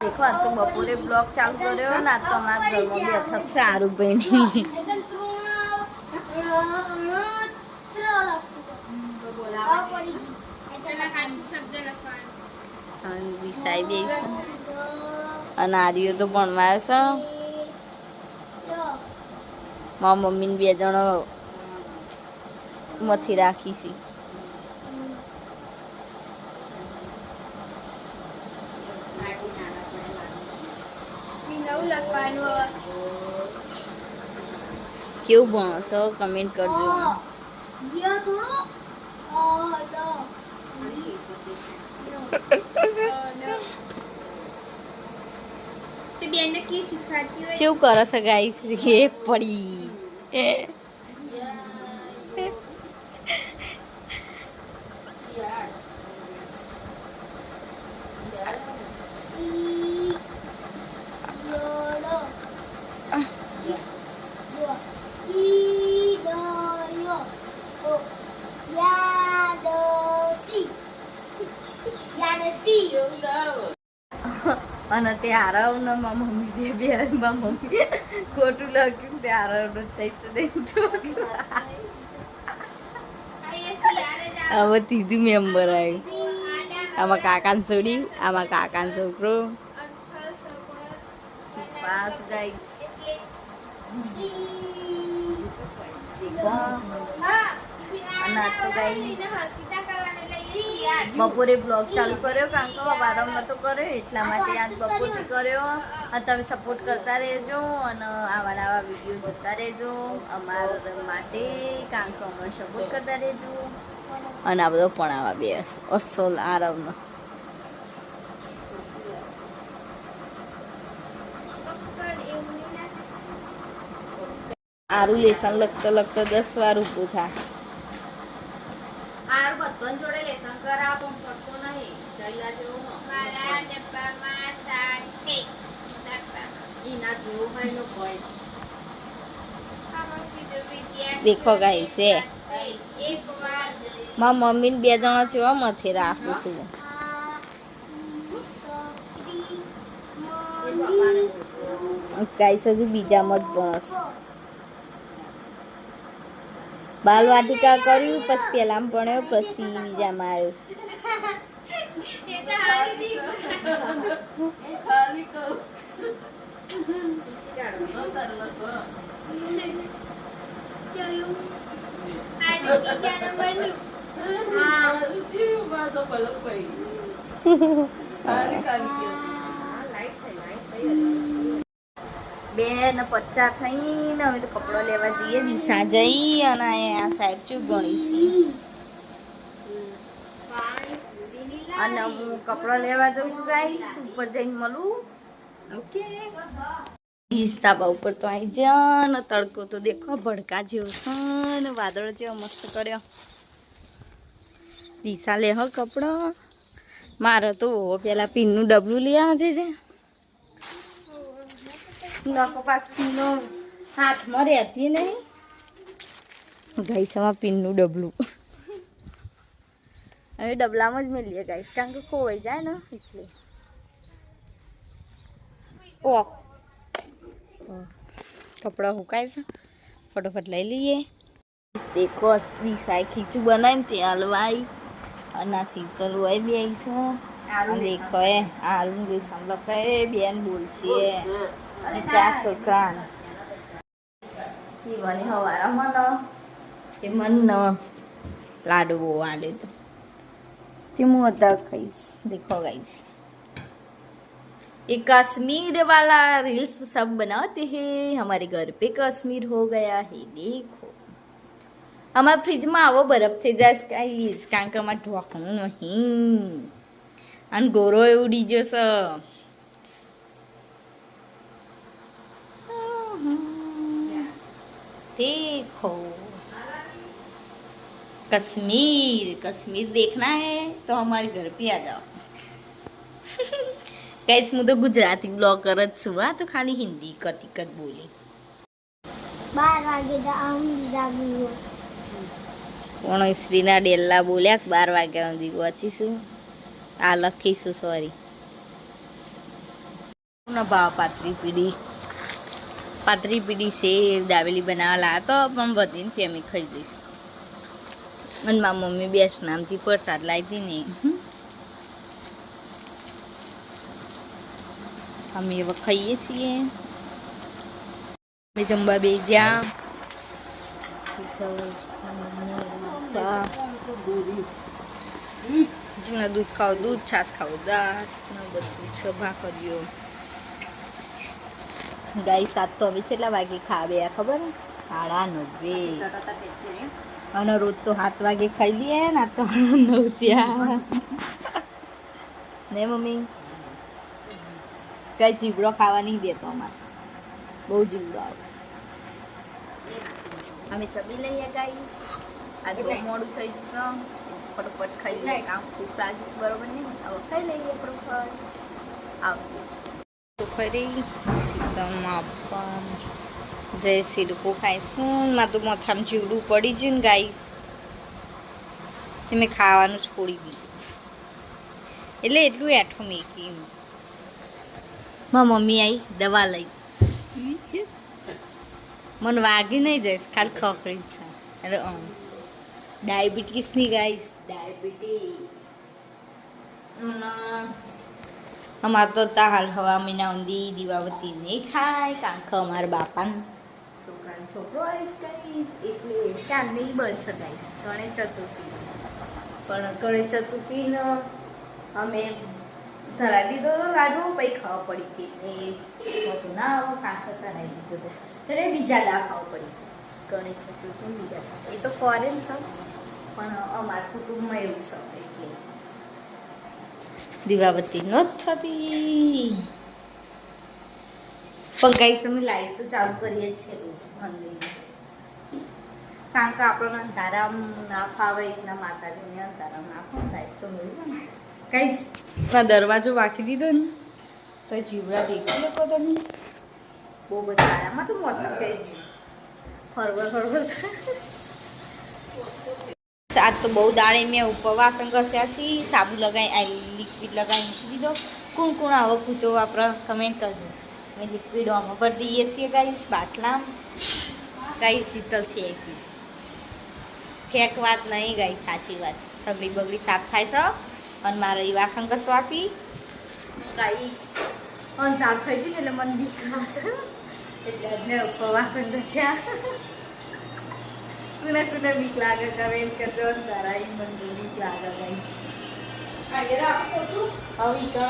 देखो आज तो बपोरे ब्लॉग चालू કર્યો ને તો અમારા ઘરમાં બે અથક સારું બની વિસાઈ બે અને આર્યો તો ભણવા આવ્યો છે મારા મમ્મી ને બે જણો મથી રાખી છે કેવું ભણો છો કમેન્ટ કરજો શું કરો છો ગાઈસ એ પડી અને તે આરવ ને મારા મમ્મી બે મારા મમ્મી ખોટું લખ્યું તે આરવ નો થઈ હવે ત્રીજું મેમ્બર આવ્યું આમાં કાકાને છોડી આમાં કાકાનો છોકરો પાસ ગાઈસ બપોરે બ્લોગ ચાલુ કર્યો કારણ કે વારંવાર તો કર્યો એટલા માટે આજ બપોરથી કર્યો અને તમે સપોર્ટ કરતા રહેજો અને આવા વિડીયો જોતા રહેજો અમારા માટે કારણ કે અમે સપોર્ટ કરતા રહેજો અને આ બધો પણ આવા બે અસલ આરામનો આરું લેસન લખતો 10 વાર ઊભું થાય આર બધન જોડે લેસન કરા પણ પડતો નહીં જઈલા જેવો મારા ડબ્બામાં સાત છે ઈના જેવો હોય નો કોઈ દેખો ગાઈસ છે મારા મમ્મી ને બે જણા જેવા મથે રાખું છું ગાઈસ હજુ બીજા મત બસ બાલવાટિકા કર્યું પછી પેલામાં ભણ્યો પછી બીજામાં આવ્યો 2:50 થઈને અમે તો કપડો લેવા જઈએ દિશા જઈ અને આ સાહેબ ચૂપ ગણી છે અને હું કપડો લેવા જઉં છું ગાઈસ ઉપર જઈને મળું ઓકે ઈસ્તાબા ઉપર તો આવી જા ને તડકો તો દેખો ભડકા જેવો છે ને વાદળો જેવો મસ્ત કર્યો દિશા લે હો કપડો મારે તો પેલા પિનનું ડબલું લઈ આવે છે લોકો પાસ પીનો હાથમાં રહેતી નહીં ગાઈસમાં પિનનું ડબલું હવે ડબલામાં જ મેલીએ ગાઈસ કારણ કે ખોવાઈ જાય ને એટલે ઓહ કપડા સુકાય છે ફટોફટ લઈ લઈએ દેખો દિશાએ ખીચું બનાવીને તે હલવાઈ અને શીતલ હોય બે છે દેખો એ આરું લેસન લખાય બેન બોલશે અને 4 છોકરા પીવાની હવારામાં તે મન લાડુ બહુ આલે તો તે હું અત્યારે ખાઈશ દેખો ગાઈસ ये कश्मीर वाला रील्स सब बनाते हैं हमारे घर पे कश्मीर हो गया है देखो हमारे फ्रिज में आवो बर्फ थे जाए गाइस કારણ કે અમારે ઢોકણું નહીં અને ગોરો ઉડી જશે देखो कश्मीर कश्मीर देखना है तो हमारे घर पे आ जाओ गाइस હું તો ગુજરાતી બ્લોગર જ છું આ તો ખાલી હિન્દી કતિકત બોલી 12 વાગે જાગું કોણ શ્રીના ડેલ્લા બોલ્યા 12 વાગ્યા સુધી પહોંચીશું આ લખીશું સોરી ના ભાવ પાતરી પીડી સેવ દાબેલી બનાવવા લાયા તો પણ વધીને તે અમે ખાઈ જઈશું. અને મારી મમ્મી બેસ્ટ નામથી પ્રસાદ લાવી હતી ને અમે હવે ખાઈએ છીએ. અમે જમવા બે જ્યાં જેના દૂધ ખાવ દૂધ, છાશ ખાવ દાસ ને બધું છે ભાખરીઓ. ગાઈ સાત તો હવે કેટલા વાગે ખાવે ખબર? 9:30. અને રોજ તો 7 વાગે ખાઈ લઈએ ને આ તો 9 ત્યાં ને મમ્મી કઈ ચીવડો ખાવા નહીં દેતો અમારે, બહુ જીવડો આવશે. અમે ચબી લઈએ ગાઈસ, આજે બહુ મોડું થઈ જશે, ફટોફટ ખાઈ લઈએ, કામ ભૂખ લાગીશ બરોબર ને, હવે ખાઈ લઈએ ફટોફટ. આવજો તો ખરી સીતામાં પણ જય સિરકો ખાઈશું. માં તો માથામાં જીવડું પડી ગયું ને ગાઈસ, મેં ખાવાનું છોડી દીધું એટલે એટલું એઠું મેકી. મારી મમ્મી આવી દવા લઈ, મને વાગી નહીં જઈશ, ખાલી ખખડી છે એટલે ડાયાબિટીસની ગાઈસ, ડાયાબિટીસ. અમારે તો હાલ હવા મહિના ઊંધી દીવાવતી નહીં થાય, કારણ કે અમારા બાપાને છોકરાનો છોકરો આવીશ ગાઈસ, એટલે ચાર નહીં બનશે ગાઈસ ગણેશ ચતુર્થી. પણ ગણેશ ચતુર્થીનો અમે ધરા દીધો તો લાડુ, પછી ખાવા પડી હતી એ ના આવો કાંક ધરાઈ દીધો હતો એટલે બીજા દા ખાવા પડી. ગણેશ ચતુર્થી બીજા દા, એ તો ફોરેન છે પણ અમારા કુટુંબમાં એવું છે એટલે દીવાબત્તી ન થતી. પણ ગાઈસ અમે લાઈટ તો ચાલુ કરીએ છીએ રોજ મંદિર, કારણ કે આપણને અંધારામ ના ફાવે એટલા માતાજીને અંધારામ ના ફાવે, લાઈટ તો મળ્યું ને ગાઈસ. દરવાજો વાંકી દીધો ને તો જીવડા દેખી લો તમે, બહુ બધા આયામાં તો મોસમ થઈ ગયું ફરવર. આજ તો બહુ દાડે મેં ઉપવાસ ઘસ્યા છે, સાબુ લગાવી લિક્વિડ લગાવી મૂકી દીધો. કોણ આવો કૂચો વાપરો કમેન્ટ કરજો. મેં લિક્વિડ આમાં ભરી દઈએ છીએ ગાઈસ બાટલા. ગાઈસ શીતલ છે એટલી ફેક વાત નહીં ગાઈસ, સાચી વાત છે. સગડી બગડી સાફ થાય છે અને મારે વાસણ ઘસવાસી ગાઈસ અંધાર થઈ ગયું એટલે મને બીક લાગે એટલે મેં ઉપવાસણ ઘસ્યા. કોને બીક લાગે કમેન્ટ કરજો. અંધારા મને બીક લાગે ગાઈસ. હવે કરો